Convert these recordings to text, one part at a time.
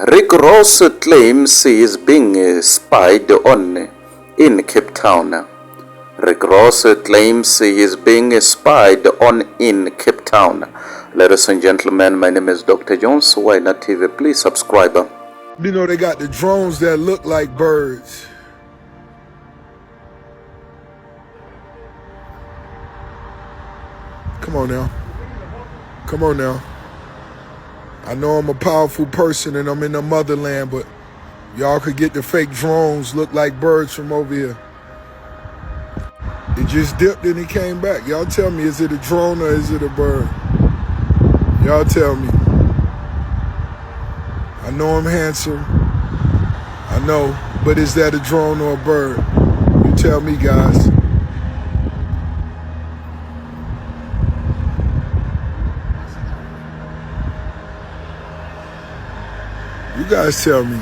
Rick Ross claims he is being spied on in Cape Town. Rick Ross claims he is being spied on in Cape Town. Ladies and gentlemen, my name is Dr. Jones. Why Not TV? Please subscribe. You know, they got the drones that look like birds. Come on now. Come on now. I know I'm a powerful person and I'm in the motherland, but y'all could get the fake drones look like birds from over here. It just dipped and it came back. Y'all tell me, is it a drone or is it a bird? Y'all tell me. I know I'm handsome. I know, but is that a drone or a bird? You tell me, guys. You guys tell me.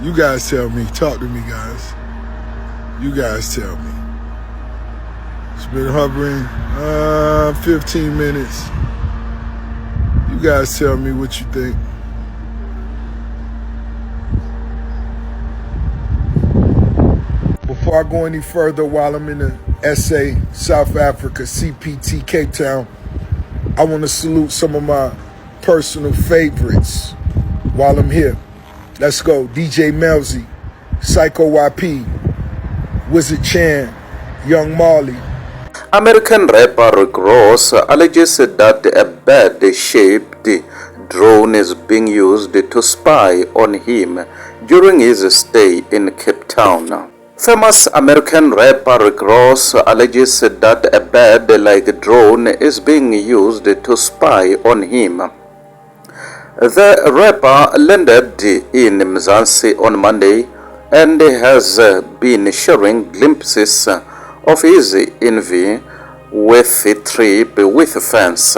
You guys tell me. Talk to me, guys. You guys tell me. It's been hovering 15 minutes. You guys tell me what you think. Before I go any further, while I'm in the SA, South Africa, CPT, Cape Town, I want to salute some of my personal favorites while I'm here. Let's go. DJ Melzy, Psycho YP, Wizard Chan, Young Marley. American rapper Rick Ross alleges that a bird-shaped drone is being used to spy on him during his stay in Cape Town. Famous American rapper Rick Ross alleges that a bird-like drone is being used to spy on him. The rapper landed in Mzansi on Monday and has been sharing glimpses of his envy with a trip with fans.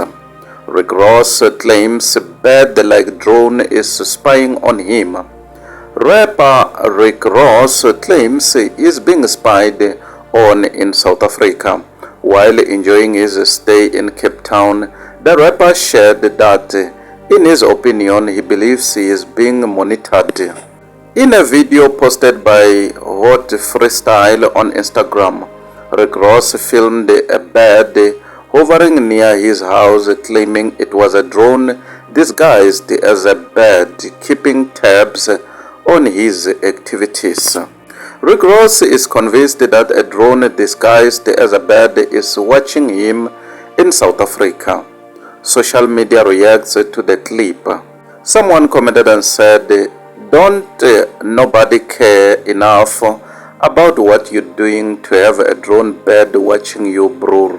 Rick Ross claims a bird-like drone is spying on him. Rapper Rick Ross claims he is being spied on in South Africa. While enjoying his stay in Cape Town, the rapper shared that, in his opinion, he believes he is being monitored. In a video posted by Hot Freestyle on Instagram, Rick Ross filmed a bird hovering near his house, claiming it was a drone disguised as a bird, keeping tabs on his activities. Rick Ross is convinced that a drone disguised as a bird is watching him in South Africa. Social media reacts to the clip. Someone commented and said, "Don't nobody care enough about what you're doing to have a drone bird watching you, bro."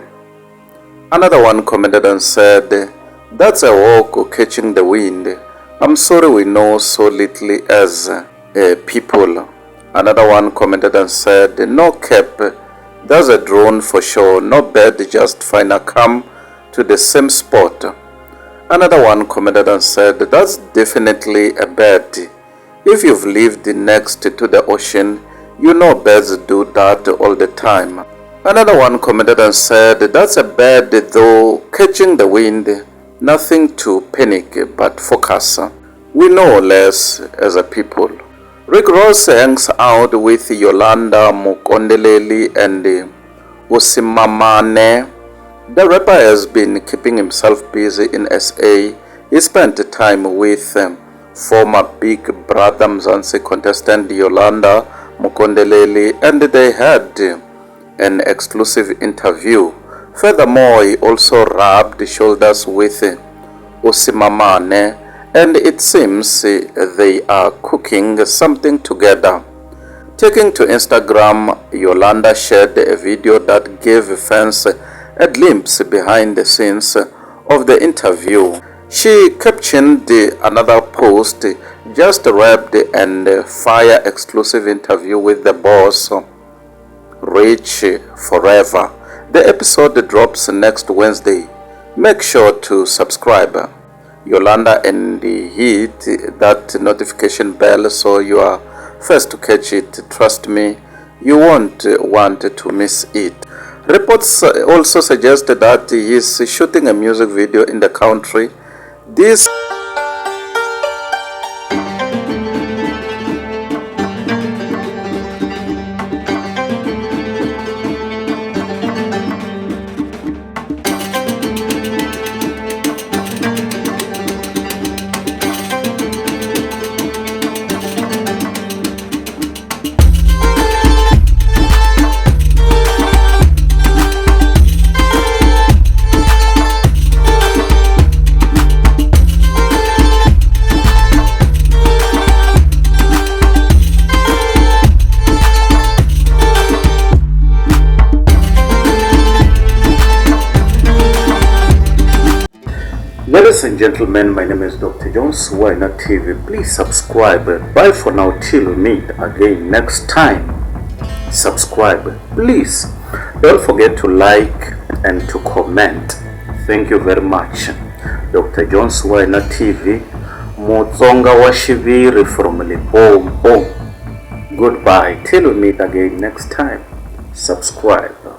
Another one commented and said, "That's a hawk catching the wind. I'm sorry we know so little as people." Another one commented and said, "No cap, that's a drone for sure. No bird just find a come to the same spot." Another one commented and said, "That's definitely a bird. If you've lived next to the ocean, you know birds do that all the time." Another one commented and said, "That's a bird though, catching the wind. Nothing to panic, but focus. We know less as a people." Rick Ross hangs out with Yolanda Mokondeleli and Usimamane. The rapper has been keeping himself busy in SA. He spent time with former Big Brother Mzansi contestant Yolanda Mokondeleli, and they had an exclusive interview. Furthermore, he also rubbed shoulders with Usimamane, and it seems they are cooking something together. Taking to Instagram, Yolanda shared a video that gave fans a glimpse behind the scenes of the interview. She captioned another post, "Just wrapped and fire exclusive interview with the boss, Rich Forever." The episode drops next Wednesday. Make sure to subscribe, Yolanda, and hit that notification bell so you are first to catch it. Trust me, you won't want to miss it. Reports also suggest that he is shooting a music video in the country. This Ladies and gentlemen, my name is Dr. Jones. Why Not TV. Please subscribe. Bye for now till we meet again next time. Subscribe, please. Don't forget to like and to comment. Thank you very much. Dr. Jones, Why Not TV. Mutsonga wa Shiviri from Limpopo. Goodbye till we meet again next time. Subscribe.